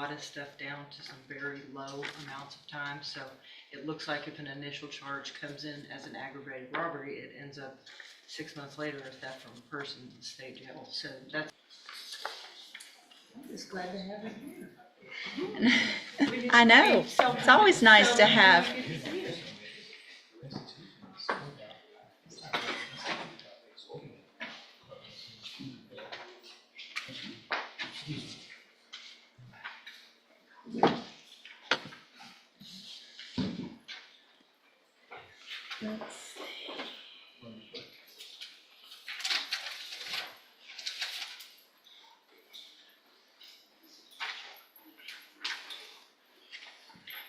lot of stuff down to some very low amounts of time. So it looks like if an initial charge comes in as an aggravated robbery, it ends up 6 months later as theft from a person in the state jail. So that's. I'm just glad to have it here. I know. It's always nice to have.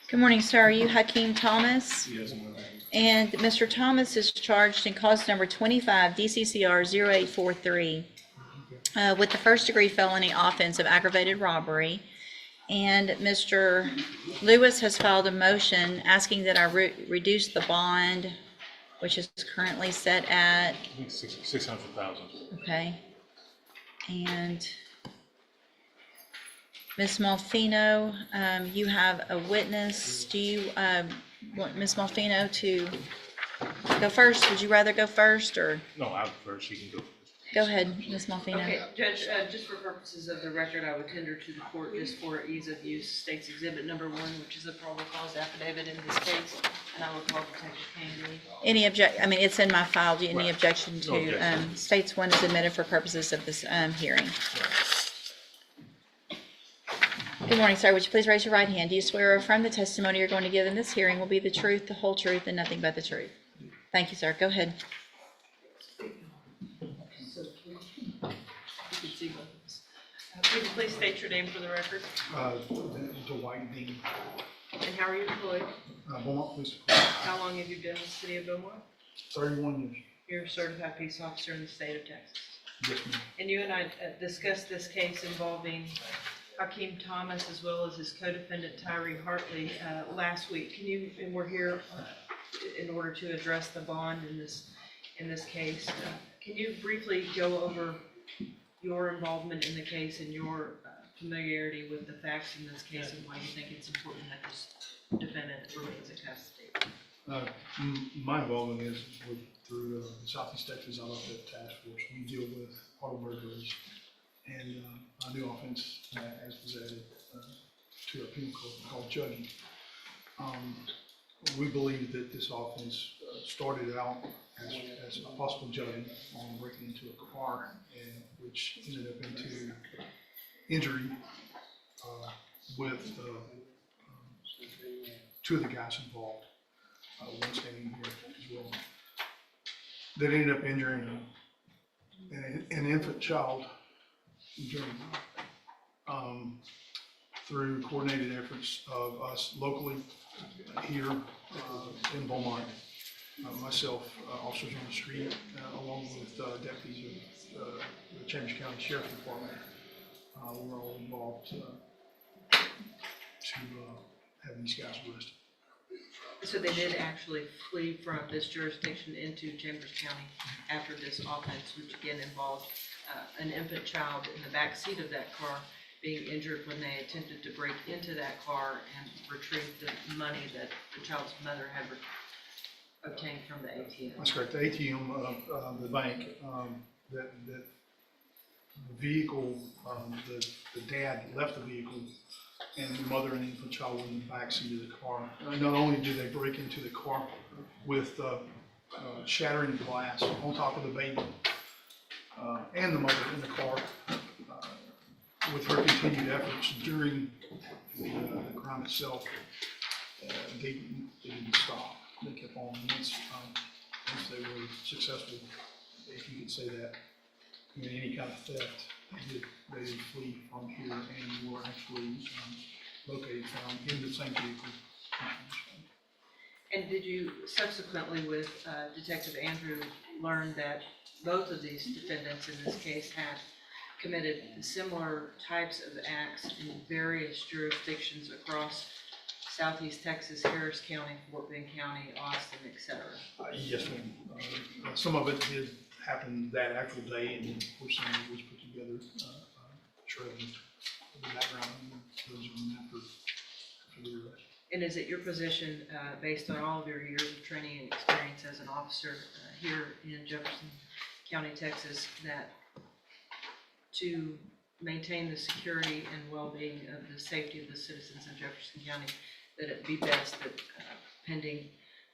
Good morning, sir. Are you Hakeem Thomas? Yes, ma'am. And Mr. Thomas is charged in cause number 25 DCCR 0843 with the first degree felony offense of aggravated robbery. And Mr. Lewis has filed a motion asking that I reduce the bond, which is currently set at, I think 600,000. okay. And Ms. Malfino, you have a witness. Do you want Ms. Malfino to go first? Would you rather go first, or? No, I prefer she can go first. Go ahead, Ms. Malfino. Okay, Judge, just for purposes of the record, I would tender to the court just for ease of use, State's Exhibit Number 1, which is a probable cause affidavit in this case, and I will call Detective Kane. Any I mean, it's in my file. Do you any Right. objection No to, objection. States 1 is admitted for purposes of this hearing. Good morning, sir. Would you please raise your right hand? Do you swear or affirm the testimony you're going to give in this hearing will be the truth, the whole truth, and nothing but the truth? Thank you, sir. Go ahead. Could you please state your name for the record? Dwight Dean, And how are you employed? Beaumont Police Department, How long have you been in the city of Beaumont? 31 years. You're a certified peace officer in the state of Texas. Yes, ma'am. And you and I discussed this case involving Hakeem Thomas as well as his co-defendant Tyree Hartley last week. Can you, and we're here in order to address the bond in this case. Can you briefly go over your involvement in the case and your familiarity with the facts in this case and why you think it's important that this defendant remains in custody? My involvement is through Southeast Texas. I love that task force. We deal with auto burglaries, and a new offense as was added to our penal code called jugging. We believe that this offense started out as a possible jugging on breaking into a car, and which ended up into injury with two of the guys involved. One standing here as well. That ended up injuring an infant child through coordinated efforts of us locally here in Beaumont, myself, officers on the street, along with deputies of the Chambers County Sheriff's Department. We're all involved to have these guys arrested. So they did actually flee from this jurisdiction into Chambers County after this offense, which again involved an infant child in the back seat of that car being injured when they attempted to break into that car and retrieve the money that the child's mother had obtained from the ATM. That's correct. The ATM of the bank, that the vehicle, the dad left the vehicle, and the mother and the infant child were in the back seat of the car. Not only did they break into the car with shattering glass on top of the baby and the mother in the car, with her continued efforts during the crime itself, they didn't stop. They kept on. Once they were successful, if you could say that, in any kind of theft, they did flee from here and were actually located, found in the same vehicle. And did you subsequently with Detective Andrew learn that both of these defendants in this case had committed similar types of acts in various jurisdictions across Southeast Texas, Harris County, Fort Bend County, Austin, etc.? Yes, ma'am. Some of it did happen that actual day, and of course some of it was put together, shredded the background. Those are And is it your position, based on all of your years of training and experience as an officer here in Jefferson County, Texas, that to maintain the security and well-being of the safety of the citizens of Jefferson County, that it be best that pending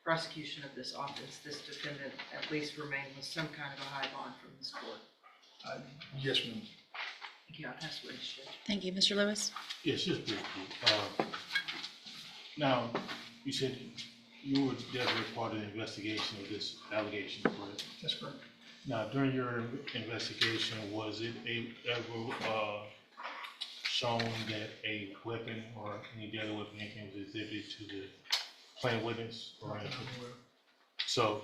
prosecution of this offense, this defendant at least remain with some kind of a high bond from this court? Yes, ma'am. Thank you. I'll pass the witness, Judge. Thank you. Mr. Lewis? Yes, just briefly. Now, you said you were definitely part of the investigation of this allegation, correct? That's correct. Now, during your investigation, was it ever shown that a weapon or any deadly weapon anything was exhibited to the plaintiff witness? Or Not that anything? I'm aware of.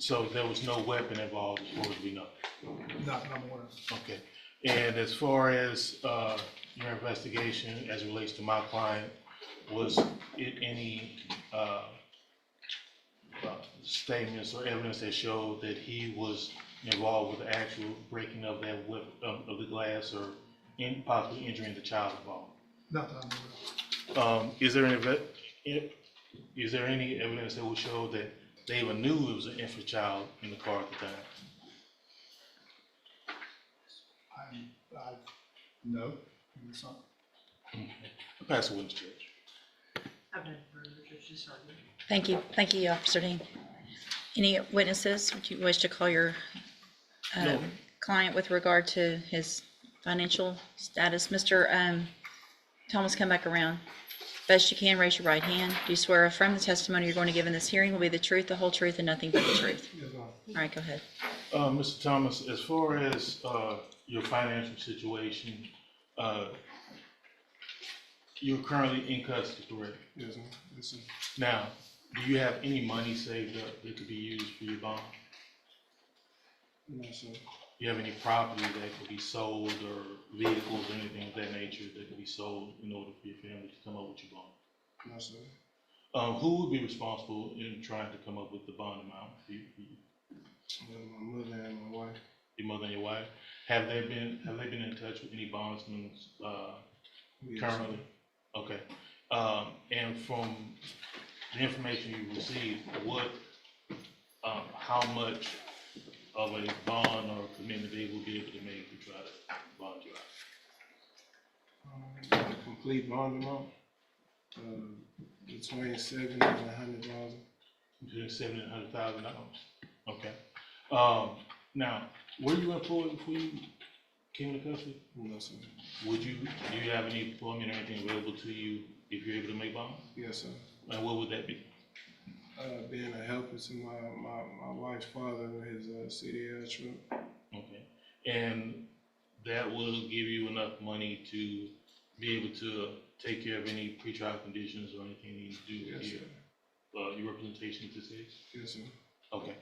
So there was no weapon involved as far as we know? Not that I'm aware of. Okay. And as far as your investigation as it relates to my client, was it any statements or evidence that showed that he was involved with the actual breaking of that of the glass or possibly injuring the child involved? Not that I'm aware of. Is there any evidence that would show that they even knew it was an infant child in the car at the time? No, it's not. Okay. I'll pass the witness, Judge. I've done further, Judge, this argument. Thank you. Thank you, Officer Dean. Any witnesses? Would you wish to call your No. client with regard to his financial status? Mr. Thomas, come back around. Best you can, raise your right hand. Do you swear or affirm the testimony you're going to give in this hearing will be the truth, the whole truth, and nothing but the truth? Yes, ma'am. All right, go ahead. Mr. Thomas, as far as your financial situation, you're currently in custody, correct? Yes, ma'am. Yes, sir. Now, do you have any money saved up that could be used for your bond? No, sir. Do you have any property that could be sold or vehicles or anything of that nature that could be sold in order for your family to come up with your bond? No, sir. Who would be responsible in trying to come up with the bond amount for you? My mother and my wife. Your mother and your wife? Have they been in touch with any bondsmen Yes, currently? Okay. And from the information you received, how much of a bond or commitment they will be able to make to try to bond you out? The complete bond amount, between $70,000 and $100,000. Between $70,000 and $100,000. Okay. Now, were you employed before you came into custody? No, sir. Do you have any employment or anything available to you if you're able to make bonds? Yes, sir. And what would that be? Being a helper to my wife's father in his CDL truck. Okay. And that will give you enough money to be able to take care of any pretrial conditions or anything you need to do Yes, here? sir. Your representation to say? Yes, sir. Okay.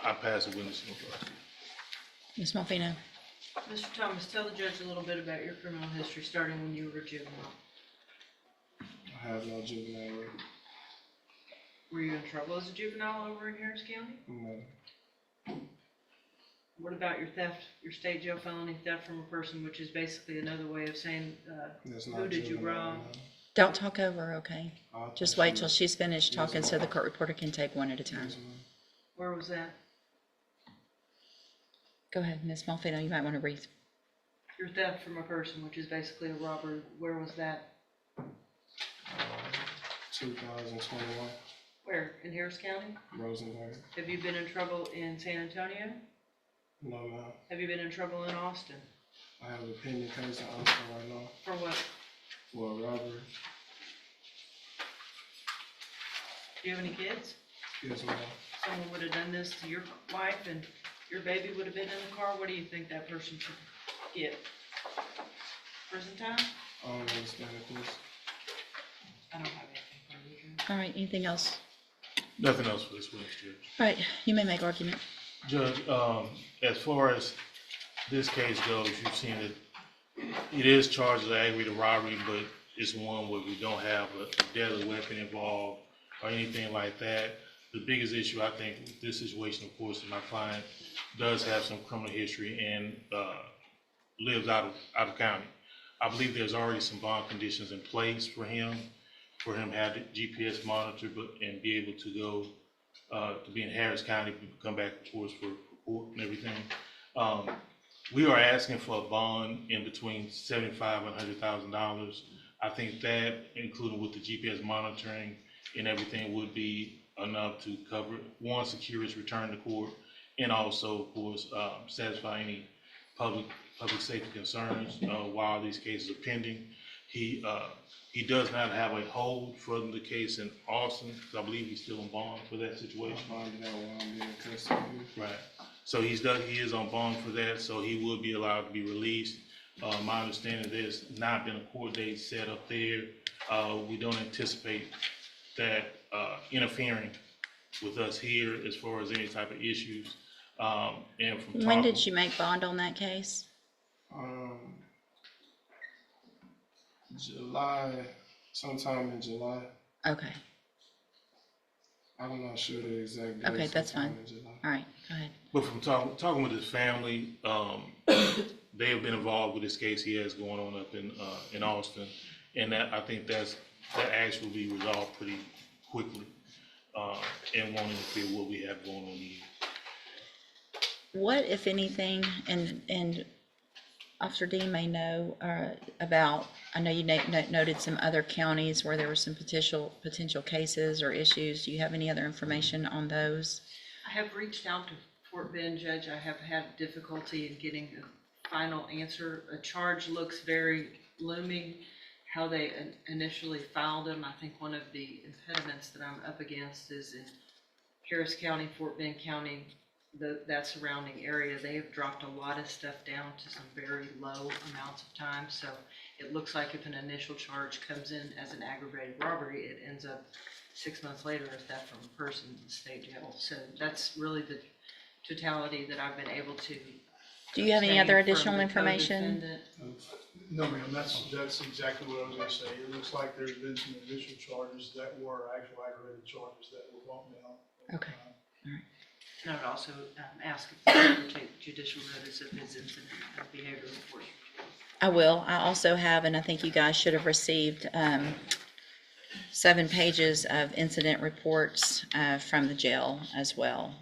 I pass the witness. Ms. Malfino? Mr. Thomas, tell the judge a little bit about your criminal history, starting when you were a juvenile. I have no juvenile record. Were you in trouble as a juvenile over in Harris County? No. What about your theft, your state jail felony theft from a person, which is basically another way of saying, That's who not did you juvenile, wrong? no. Don't talk over her, okay? I Just thought wait she till was- she's finished Yes, talking so the court reporter can take one at a time. Yes, ma'am. Where was that? Go ahead, Ms. Malfino, you might want to breathe. Your theft from a person, which is basically a robbery, where was that? 2021, Where? In Harris County? Rosenberg. Have you been in trouble in San Antonio? No, ma'am. Have you been in trouble in Austin? I have a pending case in Austin right now For what? for a robbery. Do you have any kids? Yes, ma'am. Someone would have done this to your wife and your baby would have been in the car, what do you think that person should get? Prison time? I don't understand this. I don't have anything for you, Judge. All right, anything else? Nothing else for this witness, Judge. All right, you may make argument. Judge, as far as this case goes, you've seen that it is charged as aggravated robbery, but it's one where we don't have a deadly weapon involved or anything like that. The biggest issue, I think, with this situation, of course, is my client does have some criminal history and lives out of county. I believe there's already some bond conditions in place for him to have the GPS monitored, and be able to go, to be in Harris County, come back, of course, for court and everything. We are asking for a bond in between $75,000 and $100,000. I think that, including with the GPS monitoring and everything, would be enough to cover, one, secure his return to court, and also, of course, satisfy any public safety concerns while these cases are pending. He does not have a hold for the case in Austin, because I believe he's still on bond for that situation. Bonded out while I'm being custody. Right. So he is on bond for that, so he will be allowed to be released. My understanding, there's not been a court date set up there. We don't anticipate that interfering with us here as far as any type of issues. And from When did you make bond on that case? July, sometime in July. Okay, I'm not sure the exact date. okay, that's sometime fine. in July. All right, go ahead. But from talking with his family, they have been involved with this case he has going on up in Austin, and I think that actually will be resolved pretty quickly, and won't interfere with what we have going on here. What, if anything, and Officer Dean may know about, I know you noted some other counties where there were some potential cases or issues. Do you have any other information on those? I have reached out to Fort Bend, Judge. I have had difficulty in getting a final answer. A charge looks very looming. How they initially filed them, I think one of the impediments that I'm up against is in Harris County, Fort Bend County, that surrounding area. They have dropped a lot of stuff down to some very low amounts of time. So it looks like if an initial charge comes in as an aggravated robbery, it ends up 6 months later as theft from a person in the state jail. So that's really the totality that I've been able to. Do you have any other obtain from additional the information? co-defendant. No, ma'am, that's exactly what I was gonna say. It looks like there's been some initial charges that were actual aggravated charges that were bumped down. Okay. And I would also ask if the court would take judicial notice of his incident of behavior report. I will. I also have, and I think you guys should have received 7 pages of incident reports from the jail as well,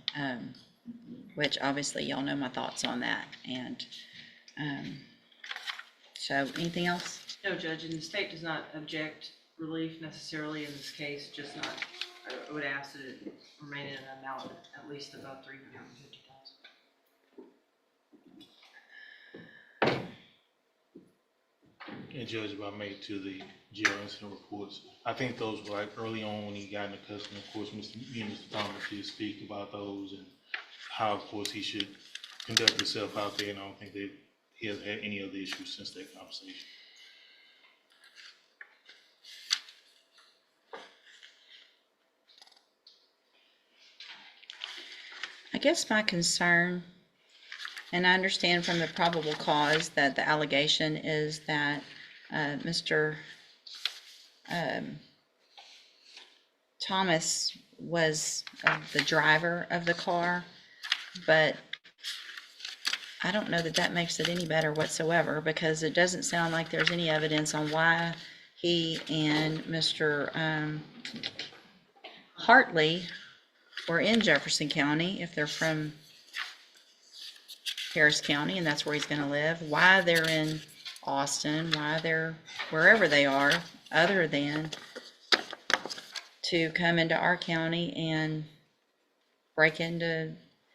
which obviously y'all know my thoughts on that. And so anything else? No, Judge, and the state does not object relief necessarily in this case, just not, I would ask that it remain in an amount at least above $350,000. And Judge, if I may, to the jail incident reports, I think those were like early on when he got into custody. Of course, Mr. Thomas did speak about those and how, of course, he should conduct himself out there, and I don't think he has had any other issues since that conversation. I guess my concern, and I understand from the probable cause that the allegation is that Mr. Thomas was the driver of the car, but I don't know that that makes it any better whatsoever, because it doesn't sound like there's any evidence on why he and Mr. Hartley were in Jefferson County, if they're from Harris County and that's where he's going to live, why they're in Austin, why they're wherever they are, other than to come into our county and break into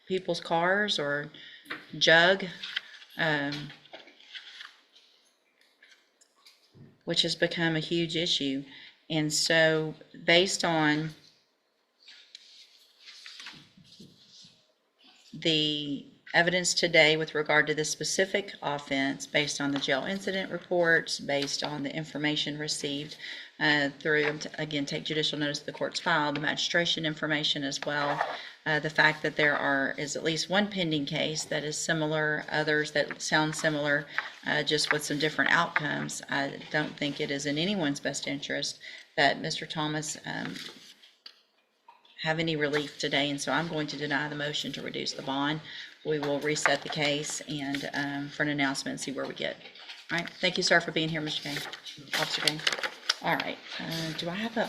people's cars or jug, which has become a huge issue. And so based on the evidence today with regard to this specific offense, based on the jail incident reports, based on the information received through, again, take judicial notice of the court's file, the magistration information as well, the fact that there is at least one pending case that is similar, others that sound similar, just with some different outcomes, I don't think it is in anyone's best interest that Mr. Thomas have any relief today, and so I'm going to deny the motion to reduce the bond. We will reset the case and for an announcement and see where we get. All right, thank you, sir, for being here, Mr. Kane, Officer Kane. All right, do I have a